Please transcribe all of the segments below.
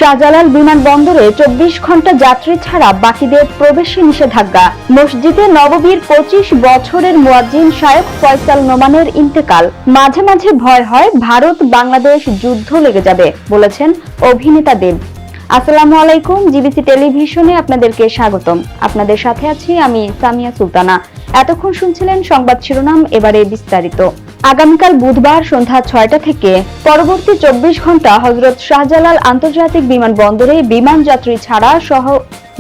শাহজালাল বিমানবন্দরে 24 ঘন্টা যাত্রী ছাড়া বাকিদের প্রবেশে নিষেধাজ্ঞা। মসজিদে নববীর 25 বছরের মুয়াজ্জিন শায়খ ফয়সাল নোমানের ইন্তেকাল। মাঝে মাঝে ভয় হয় ভারত বাংলাদেশ যুদ্ধ লেগে যাবে, বলেছেন অভিনেতা দেব। আসসালামু আলাইকুম, জিবিসি টেলিভিশনে আপনাদেরকে স্বাগতম। আপনাদের সাথে আছি আমি সামিয়া সুলতানা। এতক্ষণ শুনছিলেন সংবাদ শিরোনাম, এবারে বিস্তারিত। আগামীকাল বুধবার সন্ধ্যা 6টা থেকে পরবর্তী 24 ঘন্টা হযরত শাহজালাল আন্তর্জাতিক বিমানবন্দরে বিমান যাত্রী ছাড়া সহ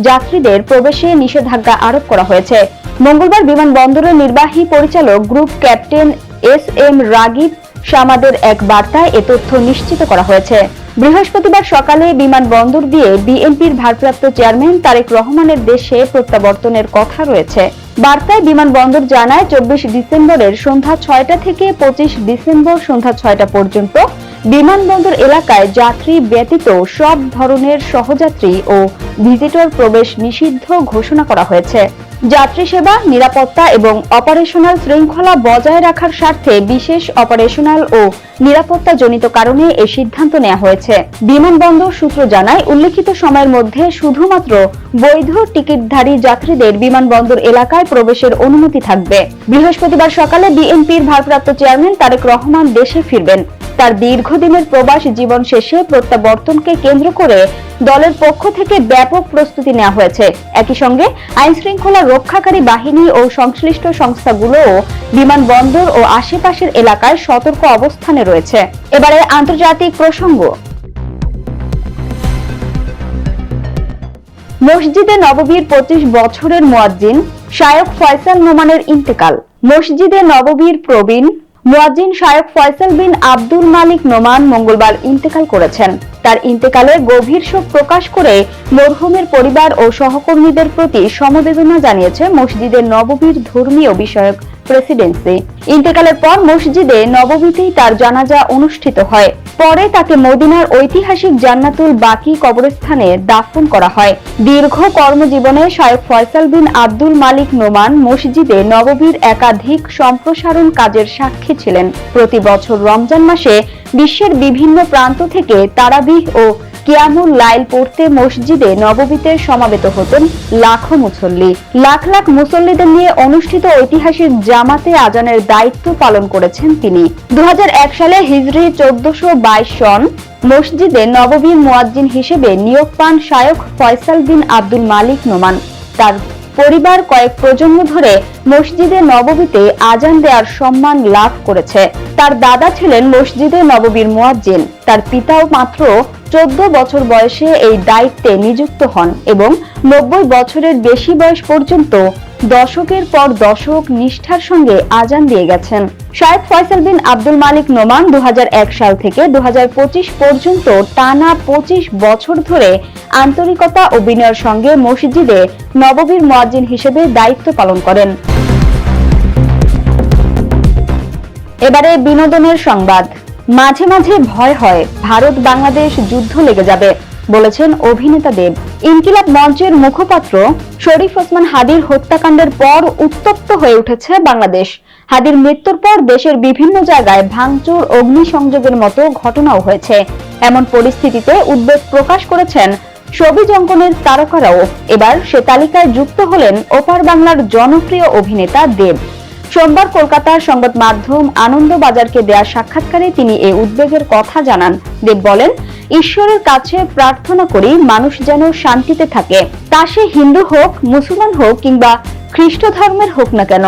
যাত্রীদের প্রবেশে নিষেধাজ্ঞা আরোপ করা হয়েছে। মঙ্গলবার বিমানবন্দরের নির্বাহী পরিচালক গ্রুপ ক্যাপ্টেন এস.এম. রাগিব সামাদের এক বার্তায় এ তথ্য নিশ্চিত করা হয়েছে। বৃহস্পতিবার সকালে বিমানবন্দর দিয়ে বিএনপির ভারপ্রাপ্ত চেয়ারম্যান তারেক রহমানের দেশে প্রত্যাবর্তনের কথা রয়েছে। বার্তায় বিমানবন্দর জানায় 24 ডিসেম্বরের সন্ধ্যা 6টা থেকে 25 ডিসেম্বর সন্ধ্যা 6টা পর্যন্ত বিমানবন্দর এলাকায় যাত্রী ব্যতীত সব ধরনের সহযাত্রী ও ভিজিটর প্রবেশ নিষিদ্ধ ঘোষণা করা হয়েছে। যাত্রী সেবা, নিরাপত্তা এবং অপারেশনাল শৃঙ্খলা বজায় রাখার স্বার্থে বিশেষ অপারেশনাল ও নিরাপত্তাজনিত কারণে এই সিদ্ধান্ত নেওয়া হয়েছে। বিমানবন্দর সূত্র জানায়, উল্লেখিত সময়ের মধ্যে শুধুমাত্র বৈধ টিকিটধারী যাত্রীদের বিমানবন্দর এলাকায় প্রবেশের অনুমতি থাকবে। বৃহস্পতিবার সকালে বিএনপির ভারপ্রাপ্ত চেয়ারম্যান তারেক রহমান দেশে ফিরবেন। তার দীর্ঘদিনের প্রবাস জীবন শেষে প্রত্যাবর্তনকে কেন্দ্র করে দলের পক্ষ থেকে ব্যাপক প্রস্তুতি নেওয়া হয়েছে। একই সঙ্গে আইন শৃঙ্খলা রক্ষাকারী বাহিনী ও সংশ্লিষ্ট সংস্থাগুলোও বিমানবন্দর ও আশেপাশের এলাকায় সতর্ক অবস্থানে রয়েছে। এবারে আন্তর্জাতিক প্রসঙ্গ। মসজিদে নববীর 25 বছরের মুয়াজ্জিন শায়খ ফয়সাল নোমানের ইন্তেকাল। মসজিদে নববীর প্রবীণ মুয়াজ্জিন শায়খ ফয়সাল বিন আব্দুল মালিক নোমান মঙ্গলবার ইন্তেকাল করেছেন। তার ইন্তেকালে গভীর শোক প্রকাশ করে মরহুমের পরিবার ও সহকর্মীদের প্রতি সমবেদনা জানিয়েছে মসজিদে নববীর ধর্মীয় বিষয়ক প্রেসিডেন্সি। ইন্তেকালের পর মসজিদে নববীতেই তার জানাজা অনুষ্ঠিত হয়। পরে তাকে মদিনার ঐতিহাসিক জান্নাতুল বাকি কবরস্থানে দাফন করা হয়। দীর্ঘ কর্মজীবনে শায়খ ফয়সাল বিন আব্দুল মালিক নোমান মসজিদে নববীর একাধিক সম্প্রসারণ কাজের সাক্ষী ছিলেন। প্রতি বছর রমজান মাসে বিশ্বের বিভিন্ন প্রান্ত থেকে তারাবিহ ও কিয়ামুল লাইল পড়তে মসজিদে নববীতে সমবেত হতেন লাখো মুসল্লি। লাখ লাখ মুসল্লিদের নিয়ে অনুষ্ঠিত ঐতিহাসিক জামাতে আজানের দায়িত্ব পালন করেছেন তিনি। 2001 সালে হিজরি 1422 সন মসজিদে নববীর মুয়াজ্জিন হিসেবে নিয়োগ পান শায়খ ফয়সাল বিন আব্দুল মালিক নোমান। তার পরিবার কয়েক প্রজন্ম ধরে মসজিদে নববীতে আজান দেওয়ার সম্মান লাভ করেছে। তার দাদা ছিলেন মসজিদে নববীর মুয়াজ্জিন। তার পিতাও মাত্র 14 বছর বয়সে এই দায়িত্বে নিযুক্ত হন এবং 90 বছরের বেশি বয়স পর্যন্ত দশকের পর দশক নিষ্ঠার সঙ্গে আজান দিয়ে গেছেন। শায়খ ফয়সাল বিন আব্দুল মালিক নোমান 2001 সাল থেকে 2025 পর্যন্ত টানা 25 বছর ধরে আন্তরিকতা ও বিনয়ের সঙ্গে মসজিদে নববীর মুয়াজ্জিন হিসেবে দায়িত্ব পালন করেন। এবারে বিনোদনের সংবাদ। মাঝে মাঝে ভয় হয় ভারত বাংলাদেশ যুদ্ধ লেগে যাবে, বলেছেন অভিনেতা দেব। ইনকিলাব মঞ্চের মুখপাত্র শরীফ ওসমান হাদির হত্যাকাণ্ডের পর উত্তপ্ত হয়ে উঠেছে বাংলাদেশ। হাদির মৃত্যুর পর দেশের বিভিন্ন জায়গায় ভাঙচুর, অগ্নিসংযোগের মতো ঘটনাও হয়েছে। এমন পরিস্থিতিতে উদ্বেগ প্রকাশ করেছেন ছবি অঙ্কনের তারকারাও। এবার সে তালিকায় যুক্ত হলেন ওপার বাংলার জনপ্রিয় অভিনেতা দেব। সোমবার কলকাতার সংবাদ মাধ্যম আনন্দবাজারকে দেয়া সাক্ষাৎকারে তিনি এই উদ্বেগের কথা জানান। দেব বলেন, ঈশ্বরের কাছে প্রার্থনা করি মানুষ যেন শান্তিতে থাকে। তা সে হিন্দু হোক, মুসলমান হোক কিংবা খ্রিস্ট ধর্মের হোক না কেন,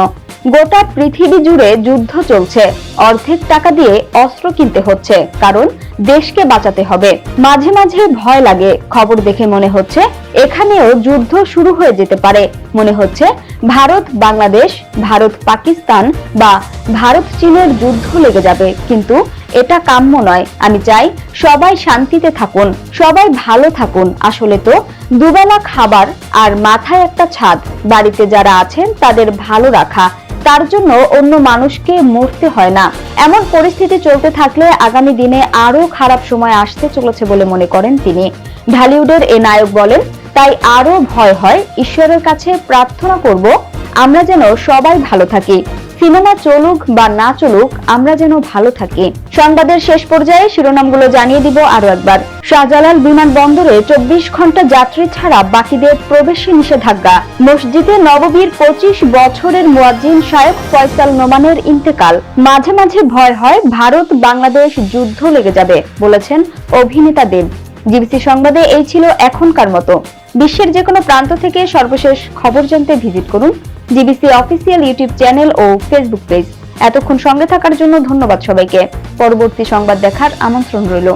গোটা পৃথিবী জুড়ে যুদ্ধ চলছে। অর্ধেক টাকা দিয়ে অস্ত্র কিনতে হচ্ছে, কারণ দেশকে বাঁচাতে হবে। মাঝে মাঝে ভয় লাগে। খবর দেখে মনে হচ্ছে এখানেও যুদ্ধ শুরু হয়ে যেতে পারে। মনে হচ্ছে ভারত বাংলাদেশ, ভারত পাকিস্তান বা ভারত চীনের যুদ্ধ লেগে যাবে, কিন্তু এটা কাম্য নয়। আমি চাই সবাই শান্তিতে থাকুন, সবাই ভালো থাকুন। আসলে তো দুবেলা খাবার আর মাথায় একটা ছাদ, বাড়িতে যারা আছেন তাদের ভালো রাখা, তার জন্য অন্য মানুষকে মরতে হয় না। এমন পরিস্থিতি চলতে থাকলে আগামী দিনে আরো খারাপ সময় আসতে চলেছে বলে মনে করেন তিনি। ঢালিউডের এ নায়ক বলেন, তাই আরো ভয় হয়। ঈশ্বরের কাছে প্রার্থনা করব আমরা যেন সবাই ভালো থাকি। সিনেমা চলুক বা না চলুক, আমরা যেন ভালো থাকি। সংবাদের শেষ পর্যায়ে শিরোনামগুলো জানিয়ে দিব আরো একবার। শাহজালাল বিমানবন্দরে 24 ঘন্টা যাত্রী ছাড়া বাকিদের প্রবেশে নিষেধাজ্ঞা। মসজিদে নববীর 25 বছরের মুয়াজ্জিন শায়খ ফয়সাল নোমানের ইন্তেকাল। মাঝে মাঝে ভয় হয় ভারত বাংলাদেশ যুদ্ধ লেগে যাবে, বলেছেন অভিনেতা দেব। জিবিসি সংবাদে এই ছিল এখনকার মতো। বিশ্বের যে কোনো প্রান্ত থেকে সর্বশেষ খবর জানতে ভিজিট করুন জিবিসি অফিসিয়াল ইউটিউব চ্যানেল ও ফেসবুক পেজ। এতক্ষণ সঙ্গে থাকার জন্য ধন্যবাদ সবাইকে। পরবর্তী সংবাদ দেখার আমন্ত্রণ রইল।